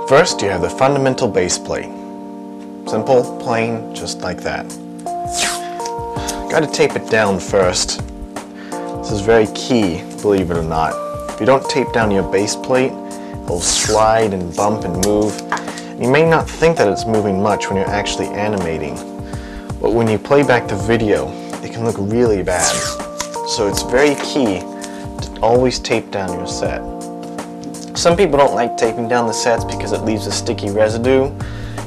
First, you have the fundamental base plate. Simple, plain, just like that. Got to tape it down first. This is very key, believe it or not. If you don't tape down your base plate, it'll slide and bump and move. You may not think that it's moving much when you're actually animating, but when you play back the video, it can look really bad. So it's very key to always tape down your set. Some people don't like taping down the sets because it leaves a sticky residue,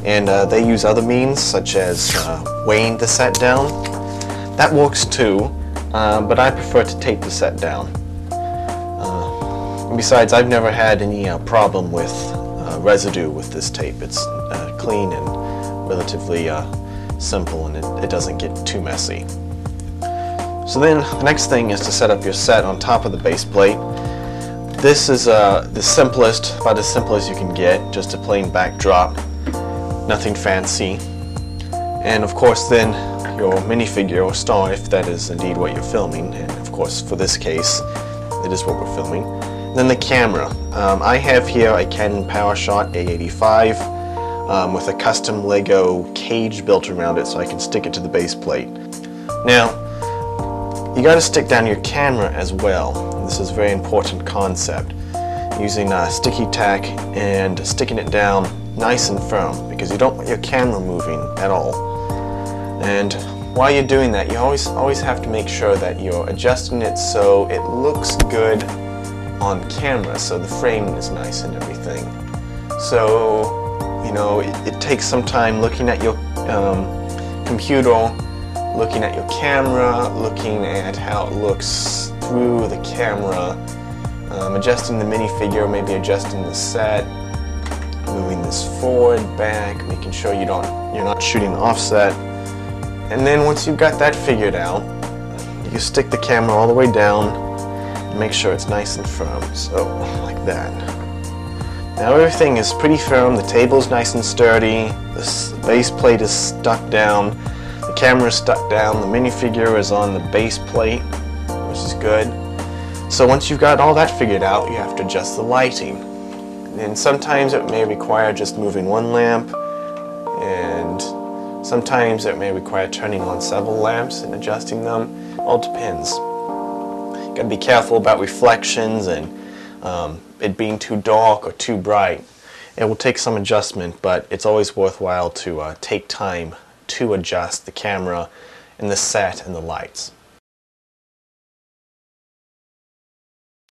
and they use other means such as weighing the set down. That works too, but I prefer to tape the set down. Besides, I've never had any problem with residue with this tape. It's clean and relatively simple, and it doesn't get too messy. So then the next thing is to set up your set on top of the base plate. This is the simplest, about as simple as you can get, just a plain backdrop, nothing fancy. And of course then your minifigure or star, if that is indeed what you're filming, and of course for this case it is what we're filming. Then the camera. I have here a Canon PowerShot A85 with a custom Lego cage built around it so I can stick it to the base plate. Now, you got to stick down your camera as well. This is a very important concept. Using sticky tack and sticking it down nice and firm, because you don't want your camera moving at all. And while you're doing that, you always have to make sure that you're adjusting it so it looks good on camera, so the frame is nice and everything. So, you know, it takes some time looking at your computer, looking at your camera, looking at how it looks through the camera, adjusting the minifigure, maybe adjusting the set, moving this forward, back, making sure you're not shooting offset. And then once you've got that figured out, you stick the camera all the way down and make sure it's nice and firm, so like that. Now everything is pretty firm, the table's nice and sturdy, the base plate is stuck down, the camera is stuck down, the minifigure is on the base plate, which is good. So once you've got all that figured out, you have to adjust the lighting. And sometimes it may require just moving one lamp, and sometimes it may require turning on several lamps and adjusting them. All depends. You got to be careful about reflections and it being too dark or too bright. It will take some adjustment, but it's always worthwhile to take time to adjust the camera and the set and the lights.